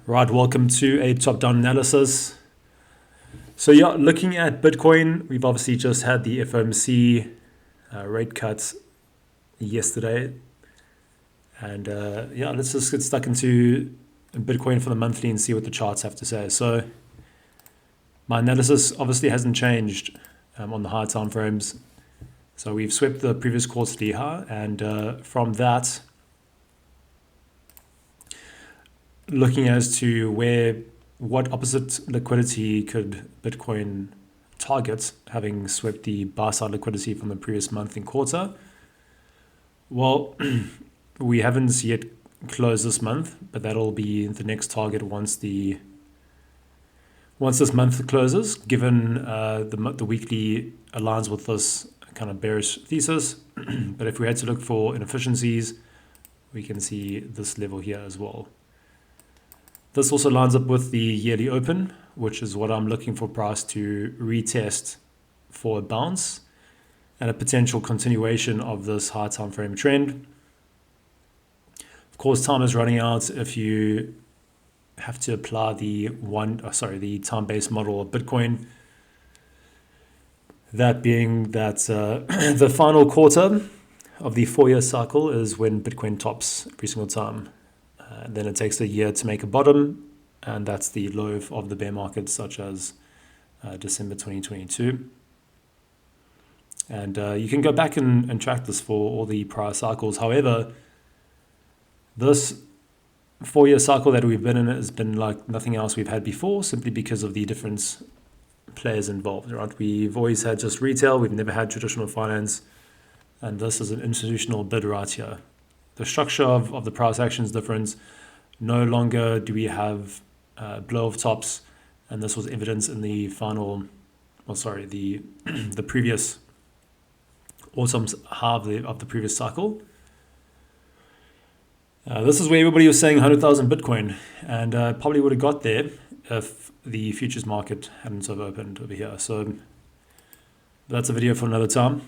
Right, welcome to a top-down analysis. So yeah, looking at Bitcoin, we've obviously just had the FOMC rate cuts yesterday. And yeah, let's just get stuck into Bitcoin for the monthly and see what the charts have to say. So my analysis obviously hasn't changed on the high time frames. So we've swept the previous quarterly high, and from that, looking as to what opposite liquidity could Bitcoin target, having swept the buy side liquidity from the previous month and quarter. Well, we haven't yet closed this month, but that'll be the next target once this month closes, given the weekly aligns with this kind of bearish thesis. But if we had to look for inefficiencies, we can see this level here as well. This also lines up with the yearly open, which is what I'm looking for price to retest for a bounce and a potential continuation of this high time frame trend. Of course, time is running out if you have to apply the time-based model of Bitcoin. That being that the final quarter of the 4-year cycle is when Bitcoin tops every single time. Then it takes a year to make a bottom, and that's the low of the bear market, such as December 2022. And you can go back and track this for all the prior cycles. However, this 4-year cycle that we've been in has been like nothing else we've had before, simply because of the different players involved, right? We've always had just retail, we've never had traditional finance, and this is an institutional bid right here. The structure of the price action is different. No longer do we have blow of tops, and this was evidence in the the previous autumn's half of the previous cycle. This is where everybody was saying 100,000 Bitcoin, and probably would have got there if the futures market hadn't sort of opened over here. So that's a video for another time.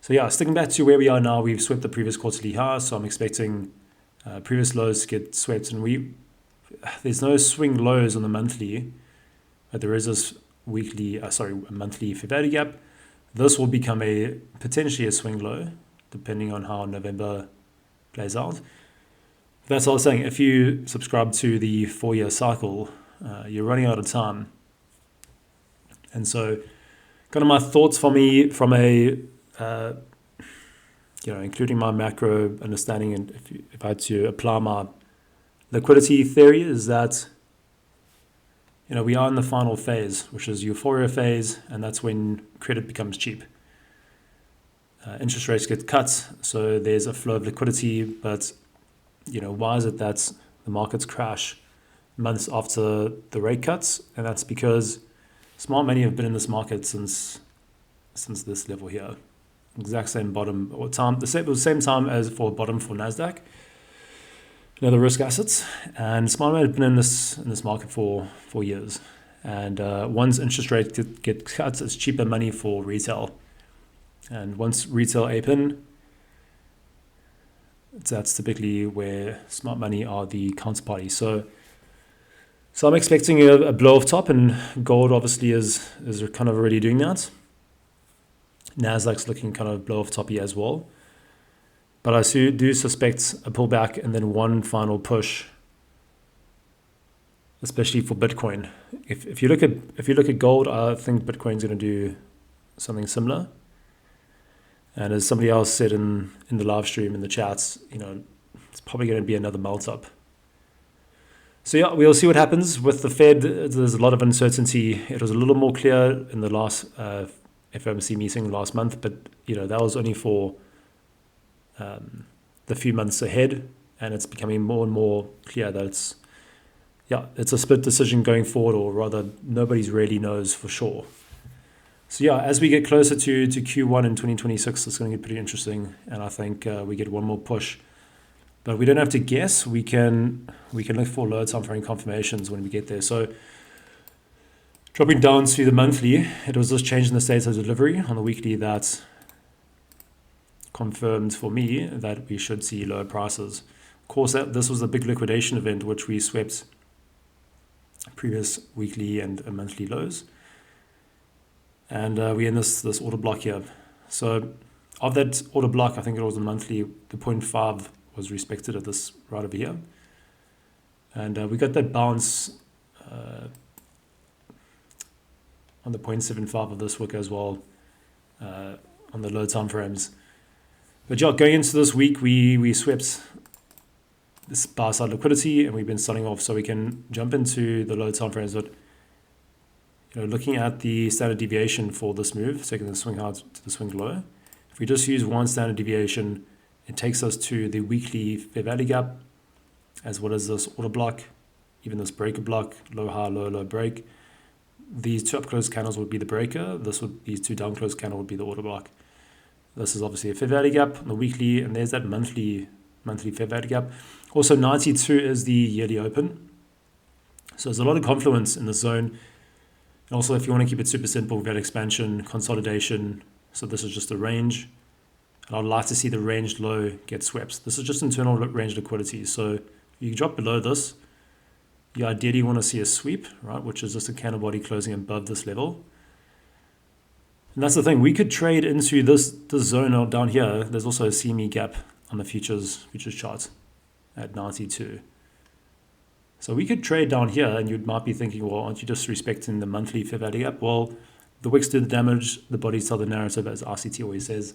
So yeah, sticking back to where we are now, we've swept the previous quarterly high, so I'm expecting previous lows to get swept, and there's no swing lows on the monthly, but there is this monthly fair value gap. This will become potentially a swing low, depending on how November plays out. That's what I was saying. If you subscribe to the 4-year cycle, you're running out of time. And so, kind of my thoughts from including my macro understanding, and if I had to apply my liquidity theory, is that we are in the final phase, which is euphoria phase, and that's when credit becomes cheap. Interest rates get cut, so there's a flow of liquidity, but why is it that the markets crash months after the rate cuts? And that's because smart money have been in this market since this level here. Exact same bottom or time, the same time as for bottom for Nasdaq, the risk assets, and smart money have been in this market for 4 years. And once interest rates get cut, it's cheaper money for retail. And once retail open, that's typically where smart money are the counterparty. So I'm expecting a blow off top, and gold obviously is kind of already doing that. Nasdaq's looking kind of blow off toppy as well, but I do suspect a pullback and then one final push, especially for Bitcoin. If you look at gold, I think Bitcoin's going to do something similar. And as somebody else said in the live stream in the chats, it's probably going to be another melt up. So yeah, we'll see what happens with the Fed. There's a lot of uncertainty. It was a little more clear in the last FOMC meeting last month, but that was only for the few months ahead, and it's becoming more and more clear that it's a split decision going forward, or rather nobody really knows for sure. So yeah, as we get closer to Q1 in 2026, it's going to get pretty interesting, and I think we get one more push. But we don't have to guess. We can look for lower time frame confirmations when we get there. So dropping down to the monthly, it was this change in the state of delivery on the weekly that confirmed for me that we should see lower prices. Of course, this was a big liquidation event which we swept previous weekly and monthly lows. And we're in this order block here. So of that order block, I think it was the monthly, the 0.5 was respected at this right over here. And we got that bounce on the 0.75 of this wick as well on the low time frames. But yeah, going into this week, we swept this buy side liquidity and we've been starting off, so we can jump into the low time frames. But looking at the standard deviation for this move, taking the swing high to the swing low, if we just use one standard deviation, it takes us to the weekly fair value gap, as well as this order block, even this breaker block, low high, low low break. These two up close candles would be the breaker. These two down close candles would be the order block. This is obviously a fair value gap on the weekly, and there's that monthly fair value gap. Also, 92 is the yearly open. So there's a lot of confluence in this zone. And also, if you want to keep it super simple, we've got expansion, consolidation. So this is just a range. And I'd like to see the ranged low get swept. This is just internal range liquidity. So if you drop below this, you ideally want to see a sweep, right? Which is just a candle body closing above this level. And that's the thing. We could trade into this zone down here. There's also a CME gap on the futures chart at 92. So we could trade down here, and you might be thinking, well, aren't you just respecting the monthly fair value gap? Well, the wicks do the damage, the bodies tell the narrative, as RCT always says.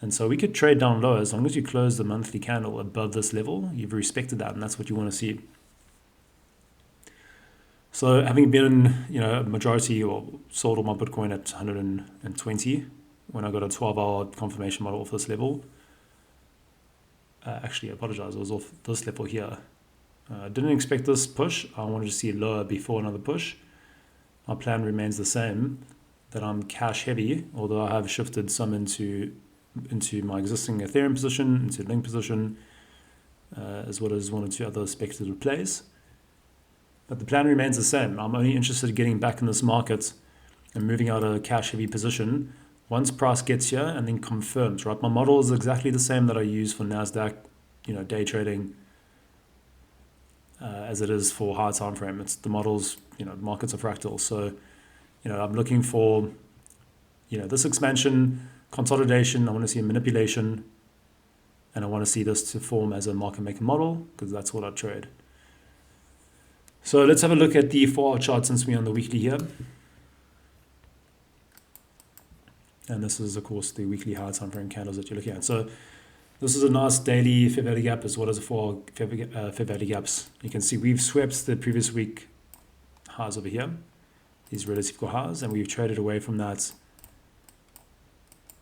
And so we could trade down low. As long as you close the monthly candle above this level, you've respected that, and that's what you want to see. So having been, a majority or sold all my Bitcoin at 120 when I got a 12-hour confirmation model off this level. Actually, I apologize, it was off this level here. I didn't expect this push. I wanted to see it lower before another push. My plan remains the same, that I'm cash heavy, although I have shifted some into my existing Ethereum position, into Link position, as well as one or two other speculative plays. But the plan remains the same. I'm only interested in getting back in this market and moving out a cash heavy position once price gets here and then confirms, right? My model is exactly the same that I use for NASDAQ, day trading, as it is for high time frame. It's the models, markets are fractal. So, I'm looking for, this expansion, consolidation. I want to see a manipulation, and I want to see this to form as a market maker model, because that's what I trade. So let's have a look at the 4-hour chart since we're on the weekly here. And this is, of course, the weekly high time frame candles that you're looking at. So this is a nice daily fair value gap as well as a 4-hour fair value gaps. You can see we've swept the previous week highs over here, these relative highs, and we've traded away from that.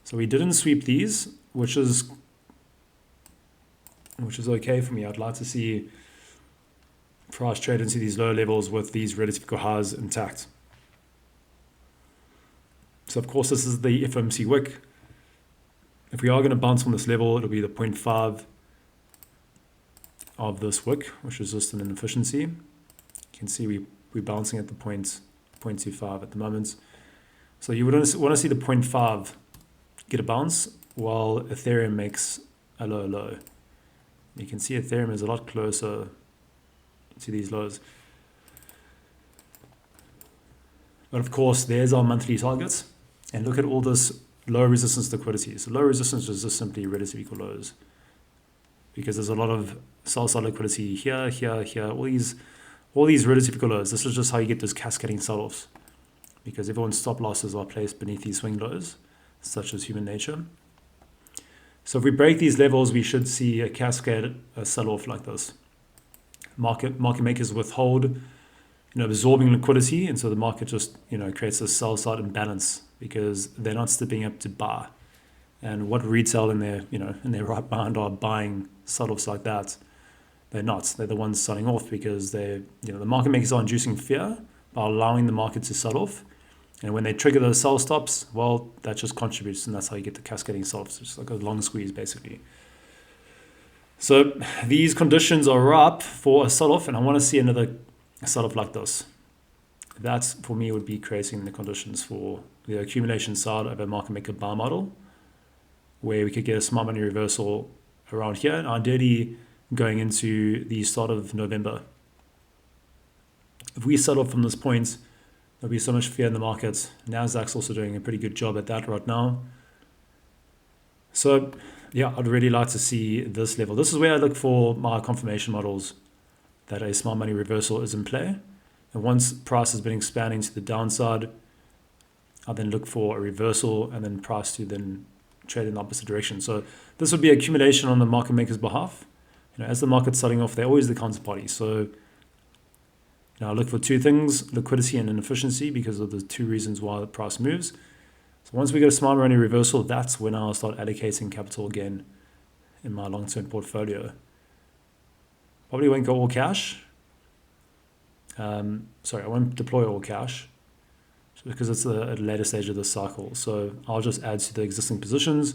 So we didn't sweep these, which is okay for me. I'd like to see price trade into these lower levels with these relative highs intact. So of course this is the FOMC wick. If we are going to bounce on this level, it'll be the 0.5 of this wick, which is just an inefficiency. You can see we're bouncing at the 0.25 at the moment. So you would want to see the 0.5 get a bounce while Ethereum makes a low. You can see Ethereum is a lot closer to these lows. But of course, there's our monthly targets. And look at all this low resistance liquidity. So low resistance is just simply relative equal lows, because there's a lot of sell side liquidity here, all these relative equal lows. This is just how you get those cascading sell-offs, because everyone's stop losses are placed beneath these swing lows, such as human nature. So if we break these levels, we should see a cascade, a sell-off like this. Market makers withhold, absorbing liquidity, and so the market just, creates a sell side imbalance because they're not stepping up to buy. And what retail in their right mind are buying sell-offs like that? They're not. They're the ones selling off because the market makers are inducing fear by allowing the market to sell off. And when they trigger those sell stops, well, that just contributes, and that's how you get the cascading sell-offs. It's like a long squeeze, basically. So these conditions are up for a sell-off, and I want to see another sell-off like this. That, for me, would be creating the conditions for the accumulation side of a market maker buy model, where we could get a smart money reversal around here, and ideally going into the start of November. If we sell off from this point, there'll be so much fear in the market. Nasdaq's also doing a pretty good job at that right now. So yeah, I'd really like to see this level. This is where I look for my confirmation models that a smart money reversal is in play. And once price has been expanding to the downside, I'll then look for a reversal and then price to then trade in the opposite direction. So this would be accumulation on the market maker's behalf. As the market's starting off, they're always the counterparty. So I look for two things, liquidity and inefficiency, because of the two reasons why the price moves. So once we get a smart money reversal, that's when I'll start allocating capital again in my long-term portfolio. Probably won't go all cash. Sorry, I won't deploy all cash because it's at a later stage of the cycle. So I'll just add to the existing positions,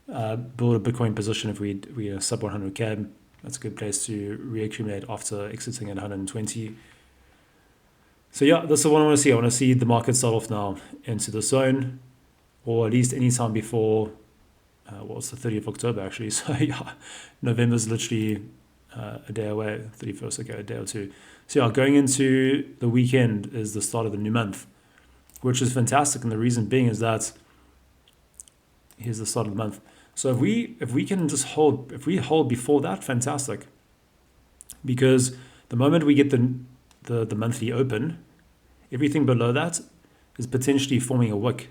build a Bitcoin position if we are sub 100K. That's a good place to reaccumulate after exiting at 120. So yeah, this is what I want to see. I want to see the market start off now into the zone, or at least any time before, it's the 30th of October actually. So yeah, November's literally a day away, 31st, okay, a day or two. So yeah, going into the weekend is the start of the new month, which is fantastic. And the reason being is that here's the start of the month. So if we can just hold, if we hold before that, fantastic. Because the moment we get the monthly open, everything below that is potentially forming a wick.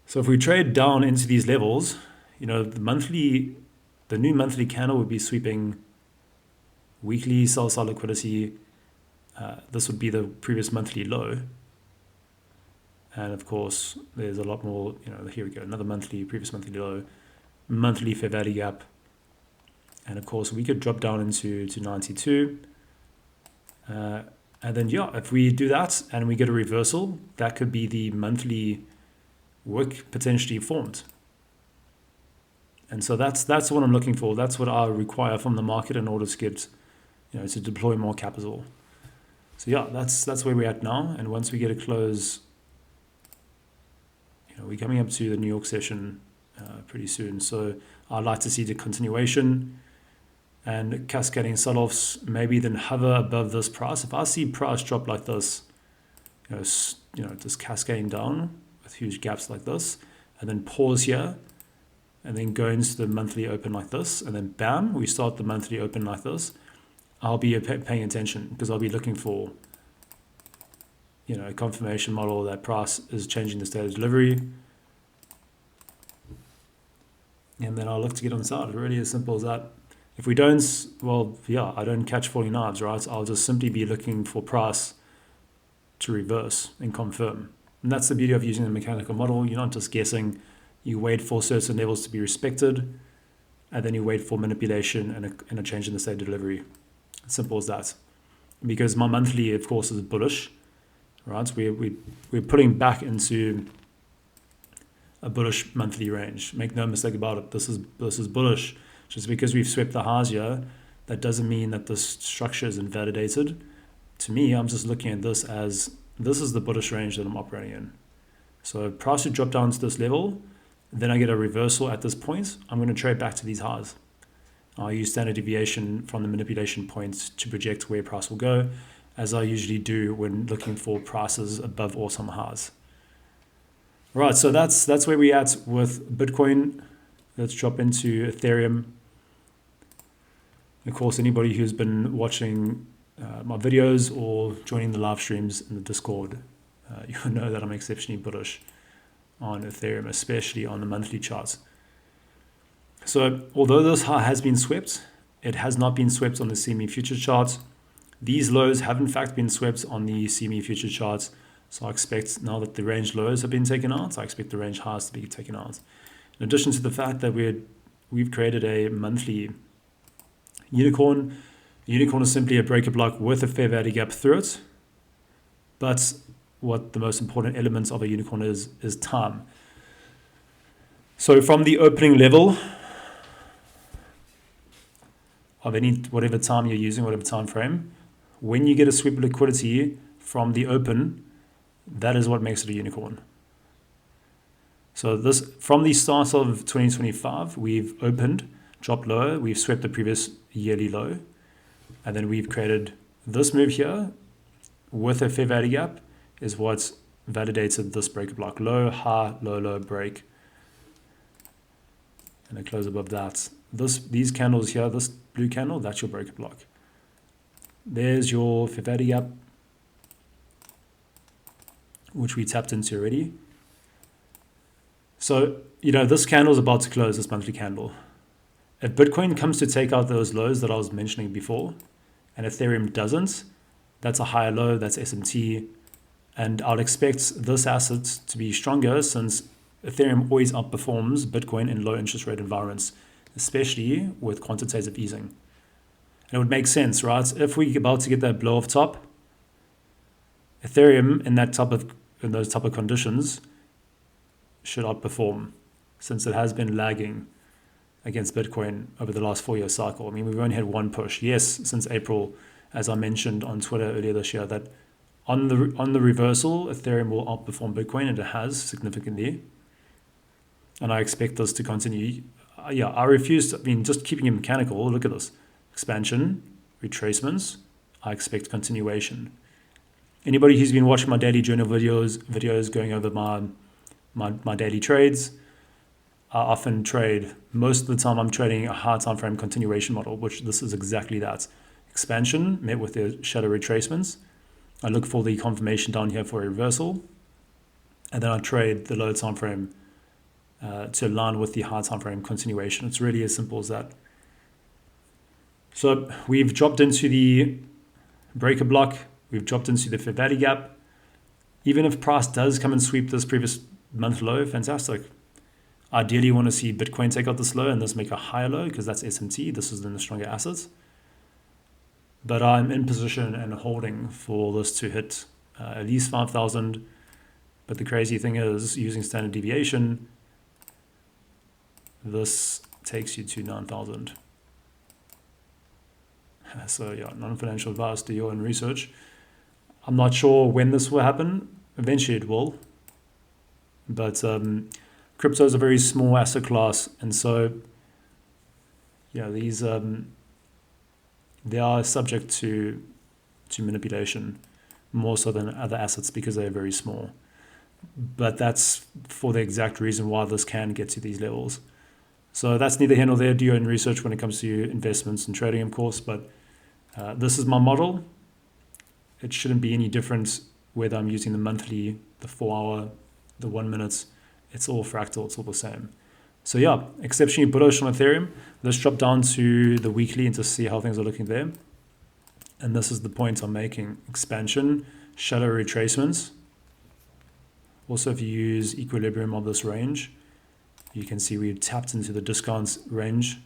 So if we trade down into these levels, the new monthly candle would be sweeping weekly sell-side liquidity. This would be the previous monthly low. And of course, there's a lot more, here we go, another previous monthly low, monthly fair value gap. And of course, we could drop down into 92. And then, yeah, if we do that and we get a reversal, that could be the monthly wick potentially formed. And so that's what I'm looking for. That's what I require from the market in order to get, to deploy more capital. So yeah, that's where we're at now. And once we get a close, we're coming up to the New York session pretty soon. So I'd like to see the continuation and cascading sell-offs, maybe then hover above this price. If I see price drop like this, just cascading down with huge gaps like this, and then pause here, and then go into the monthly open like this, and then bam, we start the monthly open like this, I'll be paying attention because I'll be looking for a confirmation model that price is changing the state of delivery. And then I'll look to get on side. Really as simple as that. If we don't, well, yeah, I don't catch falling knives, right? I'll just simply be looking for price to reverse and confirm. And that's the beauty of using the mechanical model. You're not just guessing. You wait for certain levels to be respected, and then you wait for manipulation and a change in the state of delivery. Simple as that. Because my monthly, of course, is bullish. Right, we're putting back into a bullish monthly range. Make no mistake about it. This is bullish. Just because we've swept the highs here, that doesn't mean that this structure is invalidated. To me, I'm just looking at this as this is the bullish range that I'm operating in. So price should drop down to this level, then I get a reversal at this point. I'm going to trade back to these highs. I'll use standard deviation from the manipulation points to project where price will go, as I usually do when looking for prices above all-time highs. Right, so that's where we're at with Bitcoin. Let's drop into Ethereum. Of course, anybody who's been watching my videos or joining the live streams in the Discord, you'll know that I'm exceptionally bullish on Ethereum, especially on the monthly charts. So although this high has been swept, it has not been swept on the CME future charts. These lows have in fact been swept on the CME future charts. So I expect now that the range lows have been taken out, I expect the range highs to be taken out. In addition to the fact that we've created a monthly unicorn. A unicorn is simply a breaker block with a fair value gap through it. But what the most important elements of a unicorn is time. So from the opening level of whatever time you're using, whatever time frame, when you get a sweep of liquidity from the open, that is what makes it a unicorn. So this, from the start of 2025, we've opened, dropped lower, we've swept the previous yearly low, and then we've created this move here with a fair value gap is what validated this breaker block. Low, high, low, low, break. And a close above that. These candles here, this blue candle, that's your breaker block. There's your fair value gap, which we tapped into already. So, this candle is about to close, this monthly candle. If Bitcoin comes to take out those lows that I was mentioning before, and Ethereum doesn't, that's a higher low, that's SMT. And I'll expect this asset to be stronger since Ethereum always outperforms Bitcoin in low interest rate environments, especially with quantitative easing. And it would make sense, right? If we're about to get that blow off top, Ethereum in those type of conditions should outperform since it has been lagging against Bitcoin over the last 4-year cycle. I mean, we've only had one push. Yes, since April, as I mentioned on Twitter earlier this year, that on the reversal, Ethereum will outperform Bitcoin, and it has significantly. And I expect this to continue. I refuse to, just keeping it mechanical, look at this. Expansion, retracements, I expect continuation. Anybody who's been watching my daily journal videos going over my daily trades, I often trade, most of the time I'm trading a high time frame continuation model, which this is exactly that. Expansion met with the shadow retracements. I look for the confirmation down here for a reversal, and then I trade the low time frame to align with the high time frame continuation. It's really as simple as that. So we've dropped into the breaker block, we've dropped into the fair value gap. Even if price does come and sweep this previous month low, fantastic. Ideally, you want to see Bitcoin take out this low and this make a higher low because that's SMT. This is in the stronger assets. But I'm in position and holding for this to hit at least 5,000. But the crazy thing is, using standard deviation, this takes you to 9,000. So yeah, non-financial advice, do your own research. I'm not sure when this will happen. Eventually it will. But crypto is a very small asset class. And so, these they are subject to manipulation more so than other assets because they're very small. But that's for the exact reason why this can get to these levels. So that's neither here nor there. Do your own research when it comes to investments and trading, of course. But this is my model. It shouldn't be any different whether I'm using the monthly, the 4-hour, the 1 minute. It's all fractal. It's all the same. So yeah, exceptionally bullish on Ethereum. Let's drop down to the weekly and to see how things are looking there. And this is the point I'm making. Expansion, shadow retracements. Also, if you use equilibrium of this range, you can see we've tapped into the discounts range.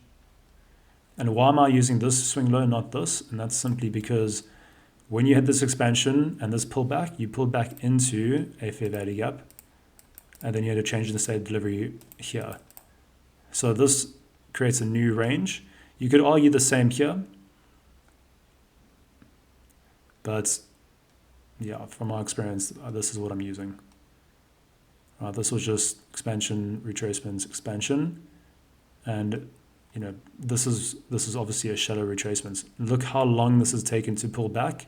And why am I using this swing low, not this? And that's simply because when you hit this expansion and this pullback, you pull back into a fair value gap. And then you had to change the state of delivery here. So this creates a new range. You could argue the same here. But yeah, from my experience, this is what I'm using. This was just expansion, retracements, expansion. And this is obviously a shadow retracements. Look how long this has taken to pull back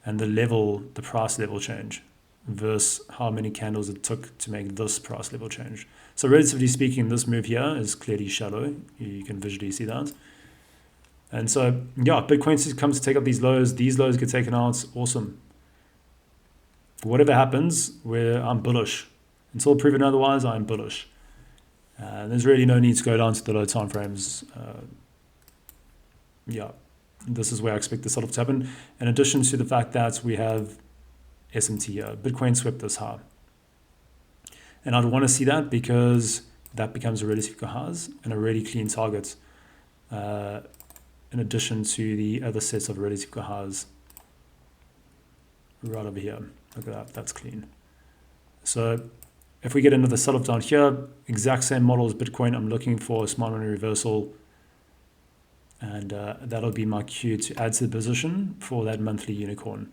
and the price level change versus how many candles it took to make this price level change. So relatively speaking, this move here is clearly shallow. You can visually see that. And so, yeah, Bitcoin comes to take up these lows get taken out, awesome. Whatever happens, I'm bullish. Until proven otherwise, I'm bullish. There's really no need to go down to the low time frames. This is where I expect the sell-off to happen. In addition to the fact that we have SMT here, Bitcoin swept this high. And I'd want to see that because that becomes a relative highs and a really clean target in addition to the other sets of relative highs right over here. Look at that, that's clean. So if we get into the sell-off down here, exact same model as Bitcoin, I'm looking for a smart money reversal. And that'll be my cue to add to the position for that monthly unicorn.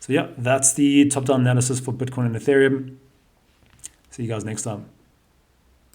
So yeah, that's the top-down analysis for Bitcoin and Ethereum. See you guys next time.